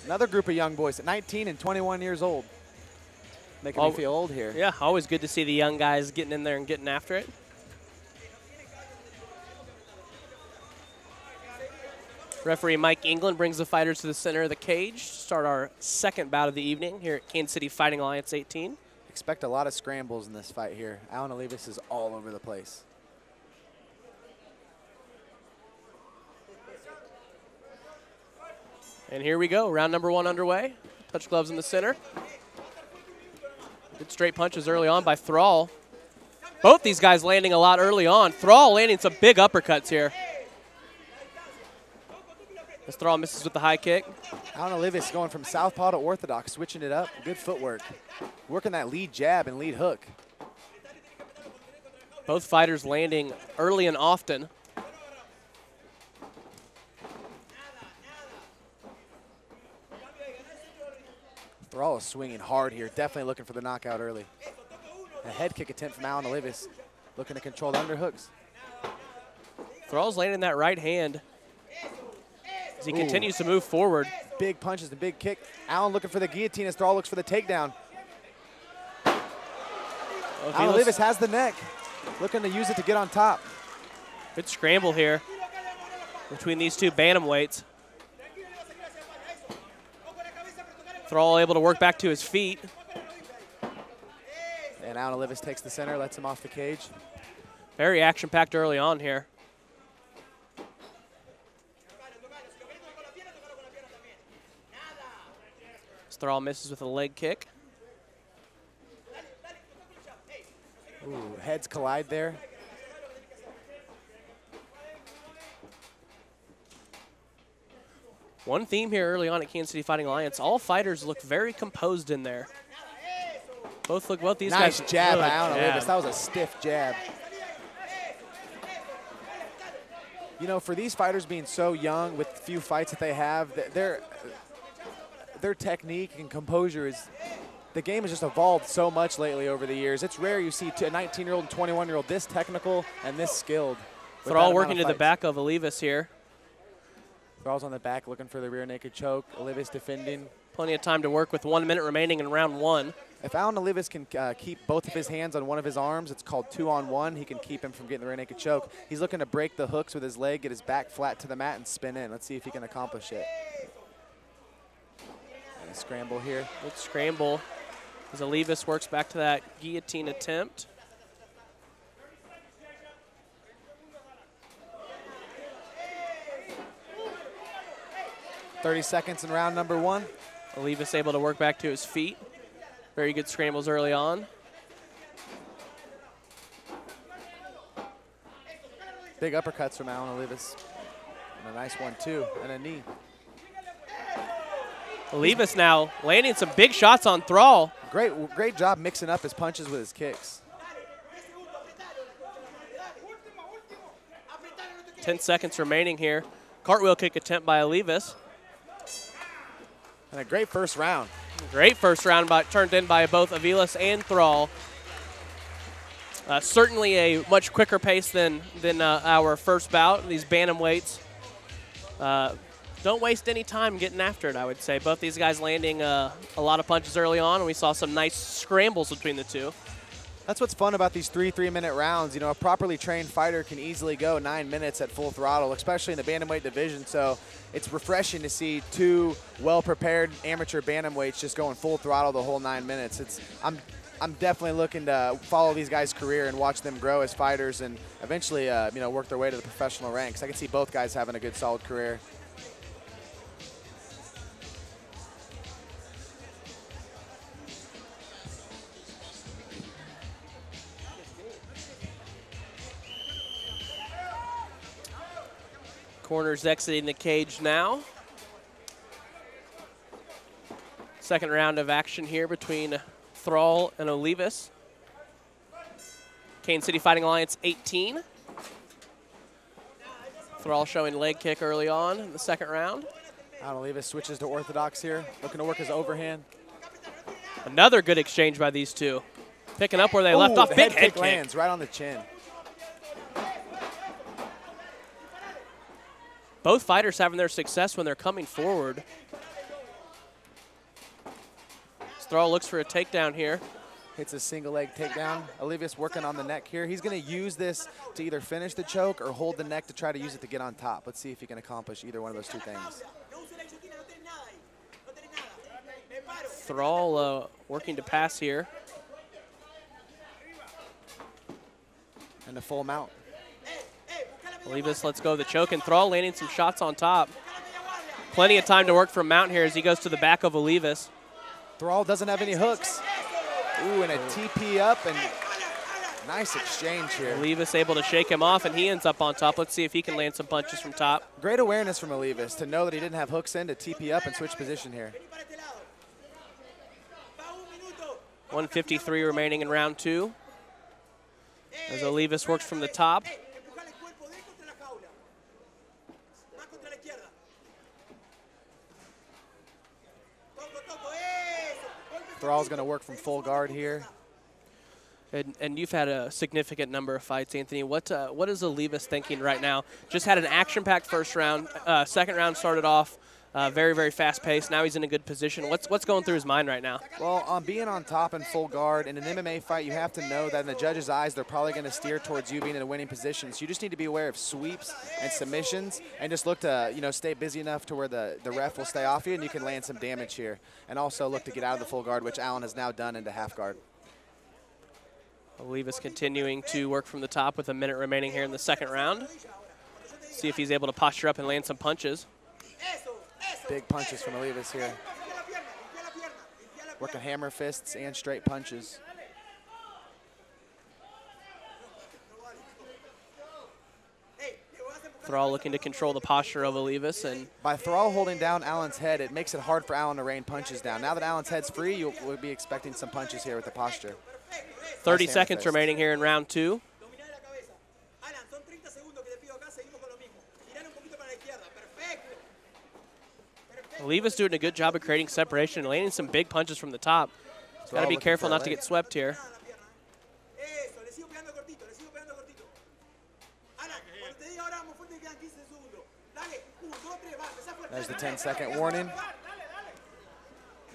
Another group of young boys at 19 and 21 years old. Making me feel old here. Yeah, always good to see the young guys getting in there and getting after it. Referee Mike England brings the fighters to the center of the cage to start our second bout of the evening here at Kansas City Fighting Alliance 18. Expect a lot of scrambles in this fight here. Alan Olivas is all over the place. And here we go, round number 1 underway. Touch gloves in the center. Good straight punches early on by Thrall. Both these guys landing a lot early on. Thrall landing some big uppercuts here. As Thrall misses with the high kick. Alan Olivas going from southpaw to orthodox, switching it up. Good footwork. Working that lead jab and lead hook. Both fighters landing early and often. Thrall is swinging hard here, definitely looking for the knockout early. A head kick attempt from Alan Olivas, looking to control the underhooks. Thrall's landing that right hand as he continues to move forward. Big punches and big kick. Alan looking for the guillotine as Thrall looks for the takedown. Alan Olivas has the neck, looking to use it to get on top. Good scramble here between these two bantamweights. Thrall able to work back to his feet. And Alan Olivas takes the center, lets him off the cage. Very action-packed early on here. Thrall misses with a leg kick. Ooh, heads collide there. One theme here early on at Kansas City Fighting Alliance, all fighters look very composed in there. Both these guys. Nice jab by Alan Olivas. That was a stiff jab. You know, for these fighters being so young with the few fights that they have, their technique and composure is, the game has just evolved so much lately over the years. It's rare you see a 19-year-old and 21-year-old this technical and this skilled. Thrall working to the back of Olivas here. Thrall's on the back looking for the rear naked choke. Olivas defending. Plenty of time to work with 1 minute remaining in round 1. If Alan Olivas can keep both of his hands on one of his arms, it's called 2-on-1. He can keep him from getting the rear naked choke. He's looking to break the hooks with his leg, get his back flat to the mat, and spin in. Let's see if he can accomplish it. And a scramble here. Good scramble as Olivas works back to that guillotine attempt. .30 seconds in round number 1. Olivas able to work back to his feet. Very good scrambles early on. Big uppercuts from Alan Olivas. And a nice one, too, and a knee. Olivas now landing some big shots on Thrall. Great job mixing up his punches with his kicks. 10 seconds remaining here. Cartwheel kick attempt by Olivas. And a great first round. Great first round turned in by both Olivas and Thrall. Certainly a much quicker pace than our first bout. These bantamweights don't waste any time getting after it, I would say. Both these guys landing a lot of punches early on, and we saw some nice scrambles between the two. That's what's fun about these 3-3-minute rounds. You know, a properly trained fighter can easily go 9 minutes at full throttle, especially in the bantamweight division. So it's refreshing to see two well-prepared amateur bantamweights just going full throttle the whole 9 minutes. I'm definitely looking to follow these guys' career and watch them grow as fighters and eventually, you know, work their way to the professional ranks. I can see both guys having a good, solid career. Corners exiting the cage now. Second round of action here between Thrall and Olivas. Kansas City Fighting Alliance 18. Thrall showing leg kick early on in the second round. Alan Olivas switches to orthodox here, looking to work his overhand. Another good exchange by these two. Picking up where they left off. The Big head kick lands right on the chin. Both fighters having their success when they're coming forward. Thrall looks for a takedown here. Hits a single leg takedown. Olivas working on the neck here. He's going to use this to either finish the choke or hold the neck to try to use it to get on top. Let's see if he can accomplish either one of those two things. Thrall working to pass here. And a full mount. Olivas lets go of the choke, and Thrall landing some shots on top. Plenty of time to work from mount here as he goes to the back of Olivas. Thrall doesn't have any hooks. Ooh, and a TP up, and nice exchange here. Olivas able to shake him off, and he ends up on top. Let's see if he can land some punches from top. Great awareness from Olivas to know that he didn't have hooks in to TP up and switch position here. 153 remaining in round 2. As Olivas works from the top. Thrall's going to work from full guard here. And you've had a significant number of fights, Anthony. What is Olivas thinking right now? Just had an action-packed first round. Second round started off very, very fast-paced. Now he's in a good position. What's going through his mind right now? Well, being on top in full guard in an MMA fight, you have to know that in the judges' eyes, they're probably going to steer towards you being in a winning position. So you just need to be aware of sweeps and submissions, and just look to stay busy enough to where the ref will stay off you, and you can land some damage here. And also look to get out of the full guard, which Allen has now done, into half guard. Olivas continuing to work from the top with a minute remaining here in the second round. See if he's able to posture up and land some punches. Big punches from Olivas here. Working hammer fists and straight punches. Thrall looking to control the posture of Olivas. And by Thrall holding down Allen's head, it makes it hard for Allen to rain punches down. Now that Allen's head's free, you will be expecting some punches here with the posture. 30 seconds remaining here in round 2. Olivas doing a good job of creating separation and landing some big punches from the top. Got to be careful not to get swept here. There's the 10-second warning.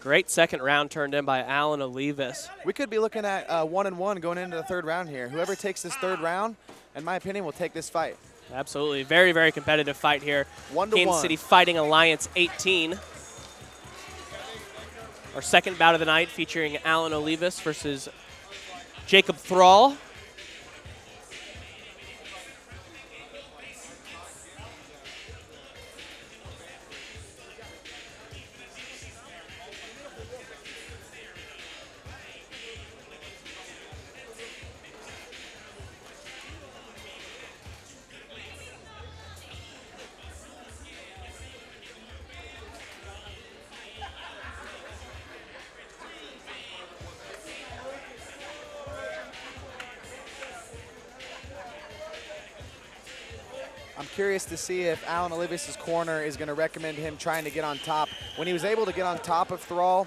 Great second round turned in by Allen Olivas. We could be looking at 1-1 going into the third round here. Whoever takes this third round, in my opinion, will take this fight. Absolutely. Very, very competitive fight here. 1-1. Kansas City Fighting Alliance 18. Our second bout of the night featuring Allen Olivas versus Jacob Thrall. I'm curious to see if Allen Olivas' corner is going to recommend him trying to get on top. When he was able to get on top of Thrall,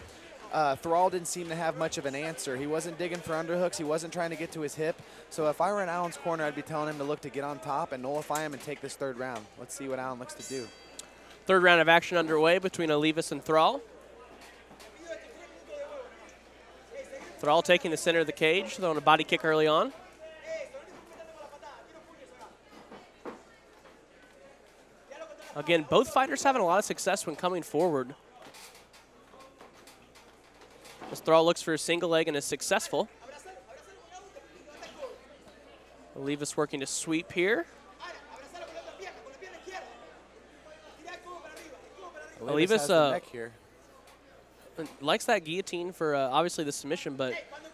Thrall didn't seem to have much of an answer. He wasn't digging for underhooks. He wasn't trying to get to his hip. So if I were in Allen's corner, I'd be telling him to look to get on top and nullify him and take this third round. Let's see what Allen looks to do. Third round of action underway between Olivas and Thrall. Thrall taking the center of the cage, throwing a body kick early on. Again, both fighters having a lot of success when coming forward. As Thrall looks for a single leg and is successful. Olivas working to sweep here. Olivas likes that guillotine for obviously the submission, but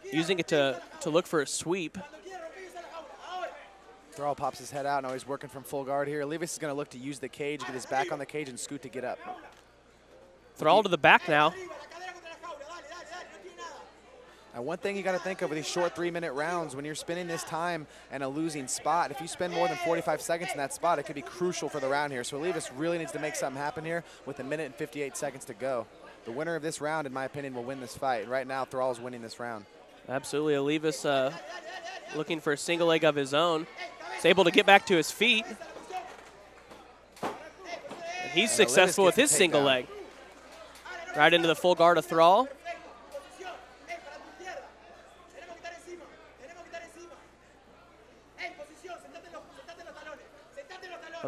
using it to look for a sweep. Thrall pops his head out. Now he's working from full guard here. Olivas is going to look to use the cage, get his back on the cage, and scoot to get up. Thrall to the back now. Now, one thing you got to think of with these short 3-minute rounds, when you're spending this time in a losing spot, if you spend more than 45 seconds in that spot, it could be crucial for the round here. So Olivas really needs to make something happen here with 1 minute and 58 seconds to go. The winner of this round, in my opinion, will win this fight. Right now, Thrall is winning this round. Absolutely. Olivas looking for a single leg of his own. He's able to get back to his feet. And he's successful with his single leg. Right into the full guard of Thrall.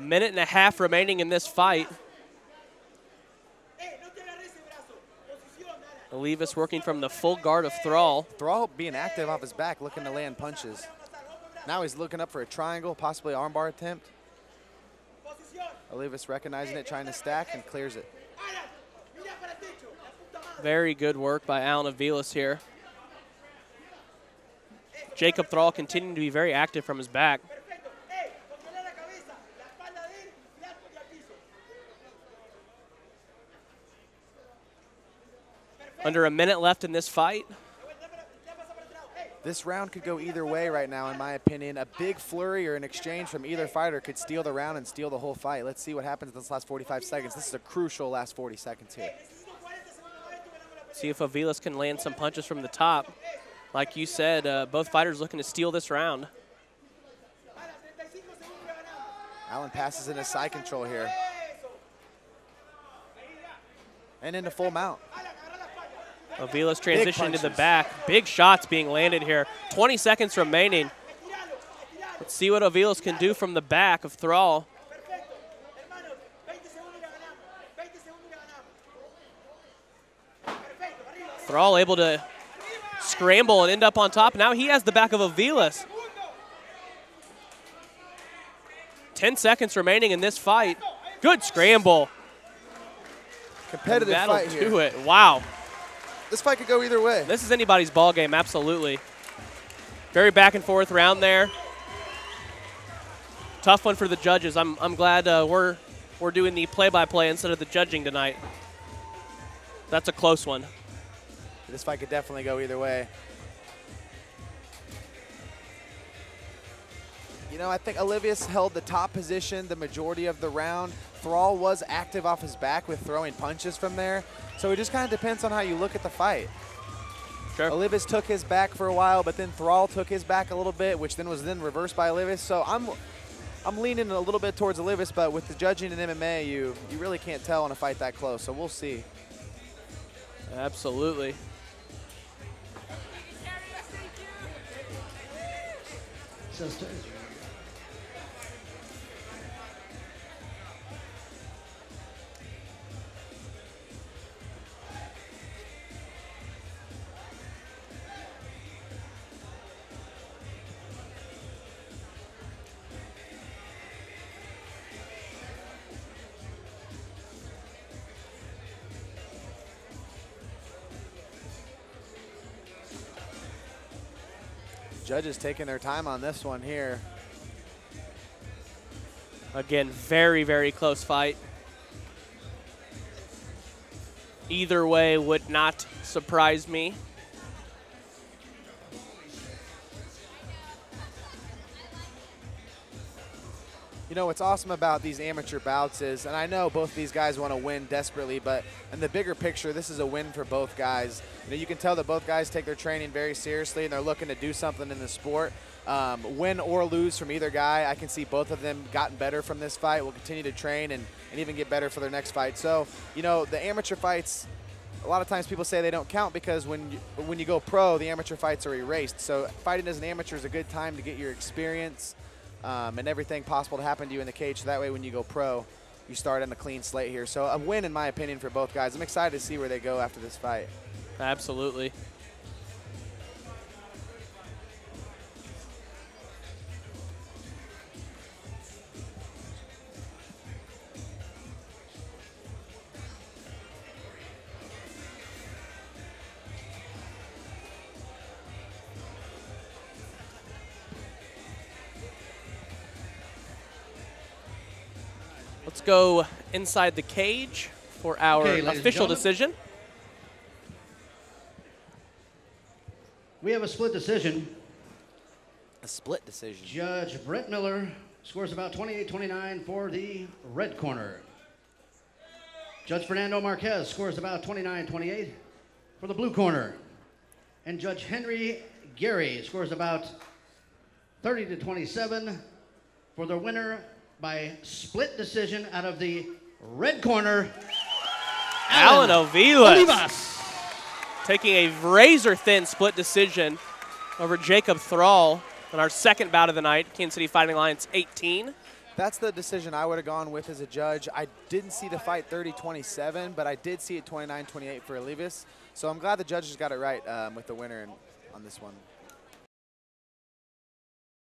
minute and a half remaining in this fight. Olivas working from the full guard of Thrall. Thrall being active off his back, looking to land punches. Now he's looking up for a triangle, possibly armbar attempt. Olivas recognizing it, trying to stack, and clears it. Very good work by Alan Olivas here. Jacob Thrall continuing to be very active from his back. Under a minute left in this fight. This round could go either way right now, in my opinion. A big flurry or an exchange from either fighter could steal the round and steal the whole fight. Let's see what happens in this last 45 seconds. This is a crucial last 40 seconds here. See if Olivas can land some punches from the top. Like you said, both fighters looking to steal this round. Allen passes into side control here. And into full mount. Olivas transitioning to the back. Big shots being landed here. 20 seconds remaining. Let's see what Olivas can do from the back of Thrall. Thrall able to scramble and end up on top. Now he has the back of Olivas. 10 seconds remaining in this fight. Good scramble. Competitive fight here. To it. Wow. This fight could go either way. This is anybody's ball game, absolutely. Very back and forth round there. Tough one for the judges. I'm glad we're doing the play-by-play instead of the judging tonight. That's a close one. This fight could definitely go either way. You know, I think Olivas held the top position the majority of the round. Thrall was active off his back with throwing punches from there. So it just kind of depends on how you look at the fight. Sure. Olivas took his back for a while, but then Thrall took his back a little bit, which then was reversed by Olivas. So I'm leaning a little bit towards Olivas, but with the judging in MMA, you really can't tell in a fight that close. So we'll see. Absolutely. Judges taking their time on this one here. Again, very, very close fight. Either way would not surprise me. You know, what's awesome about these amateur bouts is, and I know both these guys want to win desperately, but in the bigger picture, this is a win for both guys. You know, you can tell that both guys take their training very seriously and they're looking to do something in the sport. Win or lose from either guy, I can see both of them gotten better from this fight, will continue to train and even get better for their next fight. So, you know, the amateur fights, a lot of times people say they don't count because when you go pro, the amateur fights are erased. So fighting as an amateur is a good time to get your experience and everything possible to happen to you in the cage. So that way when you go pro, you start on a clean slate here. So a win, in my opinion, for both guys. I'm excited to see where they go after this fight. Absolutely. Let's go inside the cage for our official decision. We have a split decision. A split decision. Judge Brett Miller scores about 28-29 for the red corner. Judge Fernando Marquez scores about 29-28 for the blue corner. And Judge Henry Gary scores about 30-27 for the winner by split decision out of the red corner, Alan Olivas. Taking a razor-thin split decision over Jacob Thrall in our second bout of the night, Kansas City Fighting Alliance 18 That's the decision I would have gone with as a judge. I didn't see the fight 30-27, but I did see it 29-28 for Olivas. So I'm glad the judges got it right with the winner on this one.